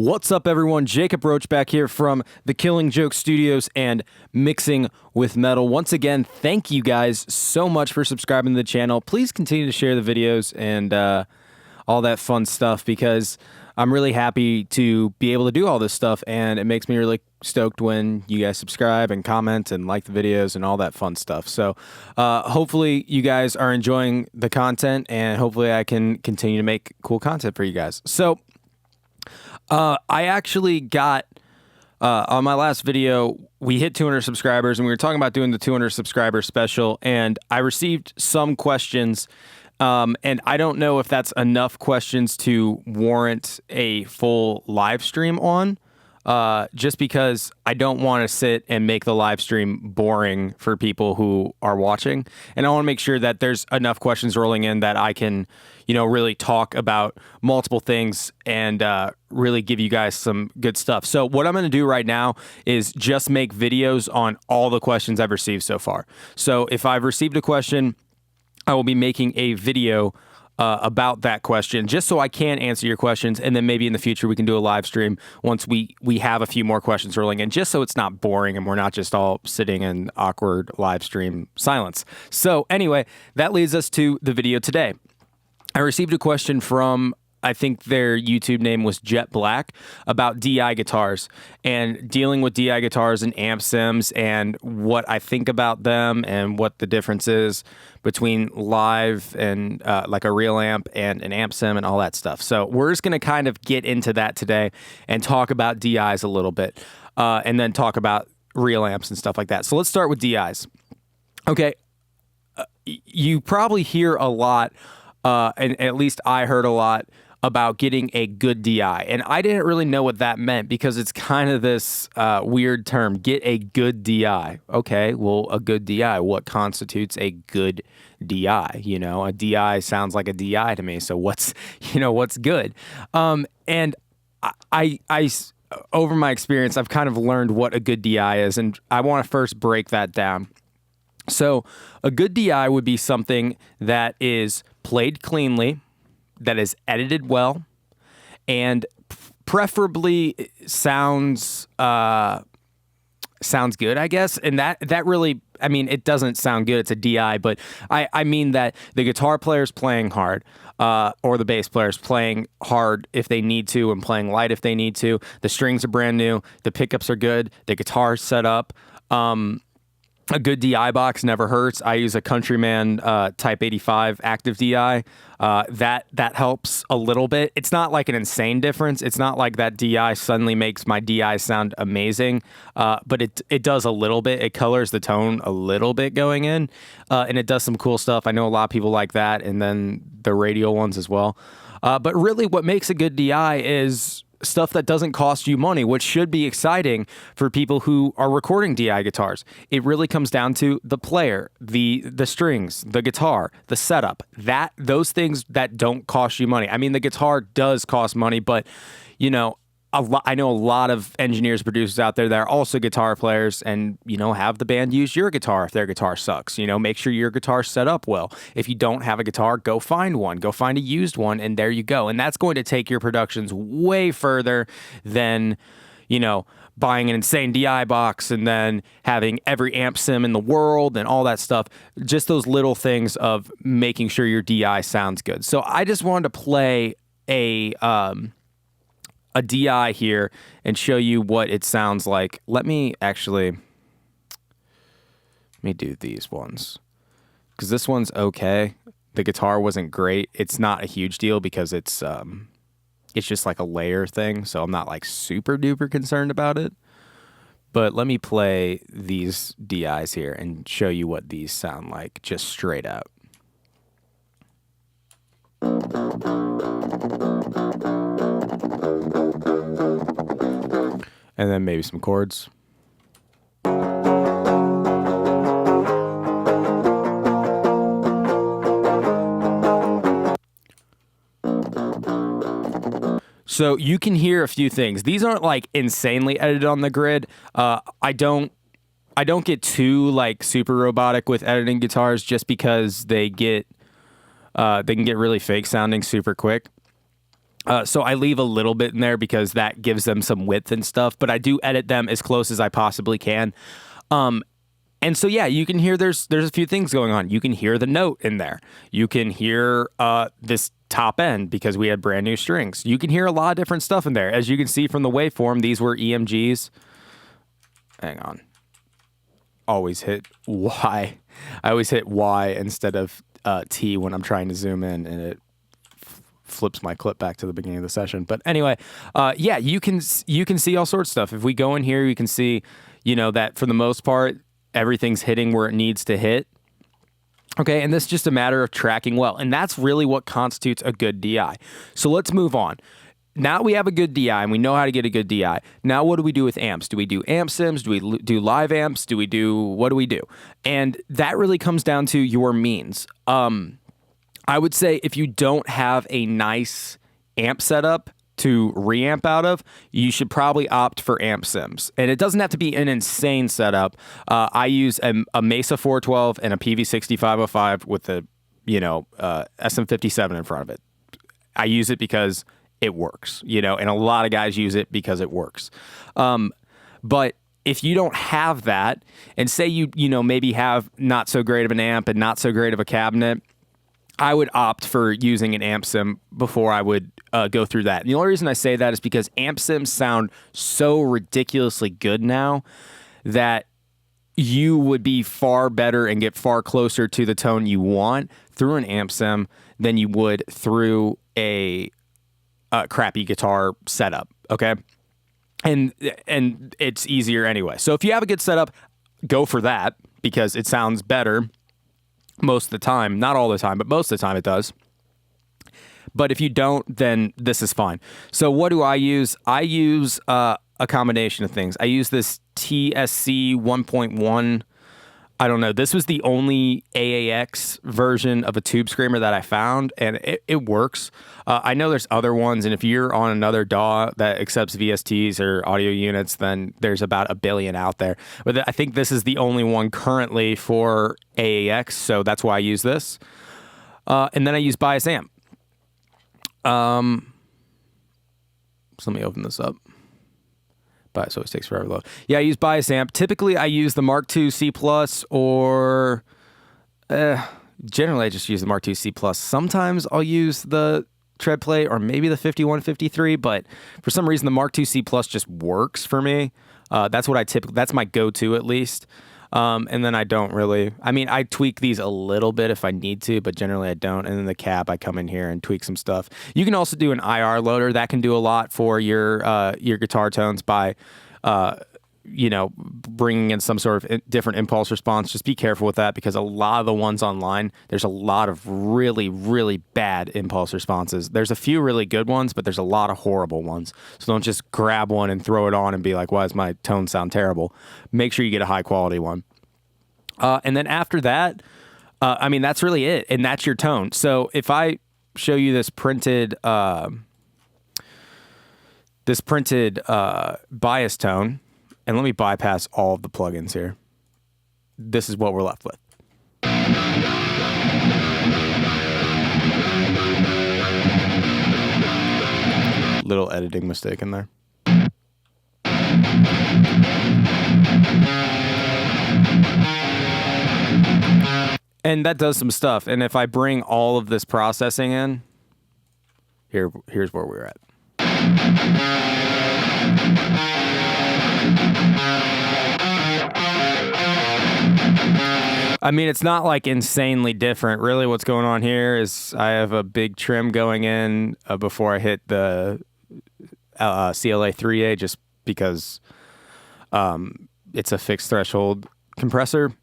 What's up, everyone? Jacob Roach back here from the Killing Joke Studios and Mixing with Metal. Once again, thank you guys so much for subscribing to the channel. Please continue to share the videos and all that fun stuff, because I'm really happy to be able to do all this stuff, and it makes me really stoked when you guys subscribe and comment and like the videos and all that fun stuff. So hopefully you guys are enjoying the content, and hopefully I can continue to make cool content for you guys. So I actually got, on my last video, we hit 200 subscribers, and we were talking about doing the 200 subscriber special, and I received some questions, and I don't know if that's enough questions to warrant a full live stream on, just because I don't want to sit and make the live stream boring for people who are watching, and I want to make sure that there's enough questions rolling in that I can, you know, really talk about multiple things and really give you guys some good stuff. So what I'm going to do right now is just make videos on all the questions I've received so far. So if I've received a question, I will be making a video about that question, just so I can answer your questions, and then maybe in the future we can do a live stream once we have a few more questions rolling in, just so it's not boring and we're not just all sitting in awkward live stream silence. So anyway, that leads us to the video today. I received a question from, I think their YouTube name was Jet Black, about DI guitars and dealing with DI guitars and amp sims and what I think about them and what the difference is between live and like a real amp and an amp sim and all that stuff. So we're just going to kind of get into that today and talk about DIs a little bit, and then talk about real amps and stuff like that. So let's start with DIs. Okay, you probably hear a lot, and at least I heard a lot, about getting a good DI. And I didn't really know what that meant, because it's kind of this weird term, get a good DI. Okay, well, a good DI, what constitutes a good DI? You know, a DI sounds like a DI to me. So what's good? And I over my experience, I've kind of learned what a good DI is, and I want to first break that down. So a good DI would be something that is played cleanly, that is edited well, and preferably sounds good, I guess. And that really, I mean, it doesn't sound good, it's a DI, but I mean that the guitar player's playing hard, or the bass player's playing hard if they need to and playing light if they need to. The strings are brand new, the pickups are good, the guitar's set up. A good DI box never hurts. I use a Countryman Type 85 active DI. That helps a little bit. It's not like an insane difference. It's not like that DI suddenly makes my DI sound amazing, but it does a little bit. It colors the tone a little bit going in, and it does some cool stuff. I know a lot of people like that, and then the radial ones as well. But really what makes a good DI is stuff that doesn't cost you money, which should be exciting for people who are recording DI guitars. It really comes down to the player, the strings, the guitar, the setup, those things that don't cost you money. I mean, the guitar does cost money, but you know, I know a lot of engineers, producers out there that are also guitar players, and, you know, have the band use your guitar if their guitar sucks. You know, make sure your guitar's set up well. If you don't have a guitar, go find one. Go find a used one, and there you go. And that's going to take your productions way further than, you know, buying an insane DI box and then having every amp sim in the world and all that stuff. Just those little things of making sure your DI sounds good. So I just wanted to play a DI here and show you what it sounds like. Let me do these ones, because this one's okay. The guitar wasn't great. It's not a huge deal because it's just like a layer thing, so I'm not like super duper concerned about it. But let me play these DIs here and show you what these sound like just straight out. And then maybe some chords. So you can hear a few things. These aren't like insanely edited on the grid. I don't get too like super robotic with editing guitars, just because they can get really fake sounding super quick. So I leave a little bit in there because that gives them some width and stuff, but I do edit them as close as I possibly can. And so, yeah, you can hear there's a few things going on. You can hear the note in there. You can hear this top end because we had brand new strings. You can hear a lot of different stuff in there. As you can see from the waveform, these were EMGs. Hang on. Always hit Y. I always hit Y instead of T when I'm trying to zoom in, and it flips my clip back to the beginning of the session. But anyway, yeah, you can see all sorts of stuff. If we go in here, you can see, that for the most part, everything's hitting where it needs to hit. Okay, and this is just a matter of tracking well. And that's really what constitutes a good DI. So let's move on. Now we have a good DI and we know how to get a good DI. Now what do we do with amps? Do we do amp sims? Do we do live amps? What do we do? And that really comes down to your means. I would say if you don't have a nice amp setup to reamp out of, you should probably opt for amp sims. And it doesn't have to be an insane setup. I use a Mesa 412 and a PV6505 with a SM57 in front of it. I use it because it works, and a lot of guys use it because it works. But if you don't have that, and say you maybe have not so great of an amp and not so great of a cabinet, I would opt for using an amp sim before I would go through that. And the only reason I say that is because amp sims sound so ridiculously good now that you would be far better and get far closer to the tone you want through an amp sim than you would through a crappy guitar setup. Okay. And it's easier anyway. So if you have a good setup, go for that because it sounds better most of the time. Not all the time, but most of the time it does. But if you don't, then this is fine. So what do I use? I use a combination of things. I use this TSC 1.1. I don't know. This was the only AAX version of a tube screamer that I found, and it works. I know there's other ones, and if you're on another DAW that accepts VSTs or audio units, then there's about a billion out there. But I think this is the only one currently for AAX, so that's why I use this. And then I use Bias Amp. So let me open this up. Bias always takes forever to load. Yeah, I use Bias Amp. Typically, I use the Mark II C+, or generally I just use the Mark II C+. Sometimes I'll use the tread plate or maybe the 5153, but for some reason the Mark II C+ just works for me. That's what that's my go-to at least. And then I don't really, I tweak these a little bit if I need to, but generally I don't. And then the cab, I come in here and tweak some stuff. You can also do an IR loader that can do a lot for your guitar tones by, bringing in some sort of different impulse response. Just be careful with that because a lot of the ones online, there's a lot of really, really bad impulse responses. There's a few really good ones, but there's a lot of horrible ones. So don't just grab one and throw it on and be like, why does my tone sound terrible? Make sure you get a high quality one. And then after that, that's really it. And that's your tone. So if I show you this printed bias tone, and let me bypass all of the plugins here. This is what we're left with. Little editing mistake in there. And that does some stuff. And if I bring all of this processing in, here's where we're at. It's not like insanely different. Really what's going on here is I have a big trim going in before I hit the CLA 3A just because it's a fixed threshold compressor.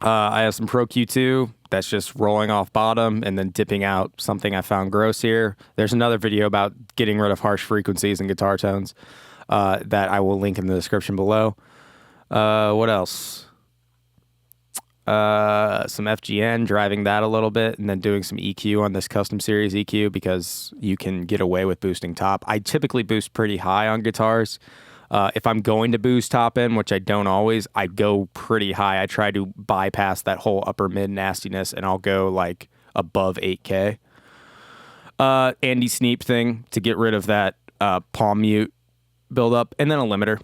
I have some Pro Q2 that's just rolling off bottom and then dipping out something I found gross here. There's another video about getting rid of harsh frequencies and guitar tones that I will link in the description below. What else? Some FGN, driving that a little bit, and then doing some EQ on this custom series EQ because you can get away with boosting top. I typically boost pretty high on guitars. If I'm going to boost top end, which I don't always, I go pretty high. I try to bypass that whole upper mid nastiness and I'll go like above 8K. anti-sneap thing to get rid of that palm mute buildup, and then a limiter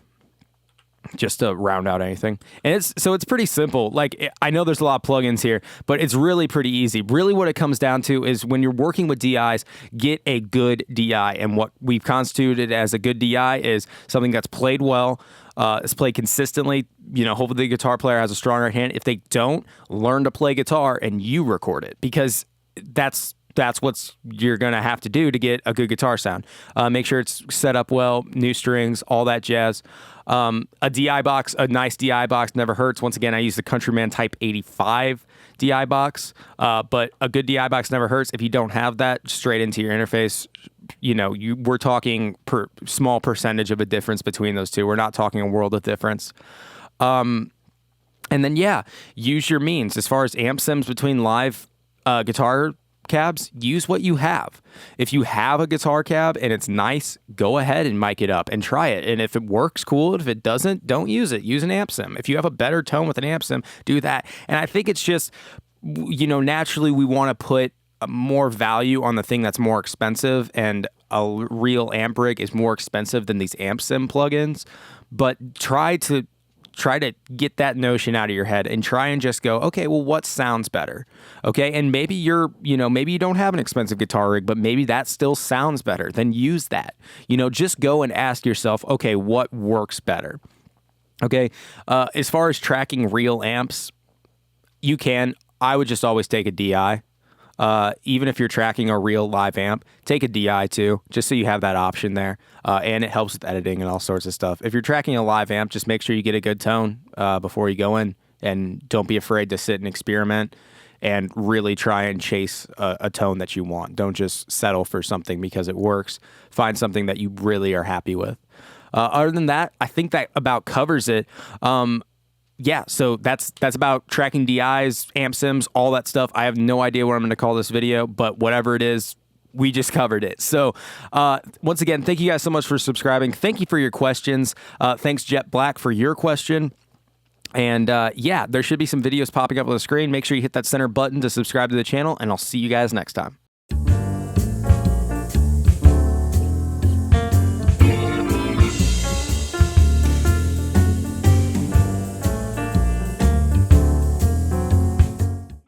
just to round out anything. And it's pretty simple. Like, I know there's a lot of plugins here, but it's really pretty easy. Really what it comes down to is when you're working with DIs, get a good DI. And what we've constituted as a good DI is something that's played well, it's played consistently. You know, hopefully the guitar player has a stronger hand. If they don't, learn to play guitar and you record it, because that's what you're going to have to do to get a good guitar sound. Make sure it's set up well, new strings, all that jazz. A DI box, a nice DI box never hurts. Once again, I use the Countryman Type 85 DI box, but a good DI box never hurts. If you don't have that, straight into your interface, you know, we're talking small percentage of a difference between those two. We're not talking a world of difference. And then, yeah, use your means. As far as amp sims between live guitar cabs, use what you have. If you have a guitar cab and it's nice, go ahead and mic it up and try it. And if it works, cool. If it doesn't, don't use it. Use an amp sim. If you have a better tone with an amp sim, do that. And I think it's just, you know, naturally we want to put more value on the thing that's more expensive, and a real amp rig is more expensive than these amp sim plugins. But try to get that notion out of your head and try and just go, okay, well, what sounds better? Okay. And maybe maybe you don't have an expensive guitar rig, but maybe that still sounds better. Then use that. You know, just go and ask yourself, okay, what works better? Okay. As far as tracking real amps, I would just always take a DI. Even if you're tracking a real live amp, take a DI too, just so you have that option there. And it helps with editing and all sorts of stuff. If you're tracking a live amp, just make sure you get a good tone before you go in, and don't be afraid to sit and experiment and really try and chase a tone that you want. Don't just settle for something because it works. Find something that you really are happy with. Other than that, I think that about covers it. Yeah, so that's about tracking DIs, amp sims, all that stuff. I have no idea what I'm going to call this video, but whatever it is, we just covered it. So once again, thank you guys so much for subscribing. Thank you for your questions. Thanks, Jet Black, for your question. And yeah, there should be some videos popping up on the screen. Make sure you hit that center button to subscribe to the channel, and I'll see you guys next time.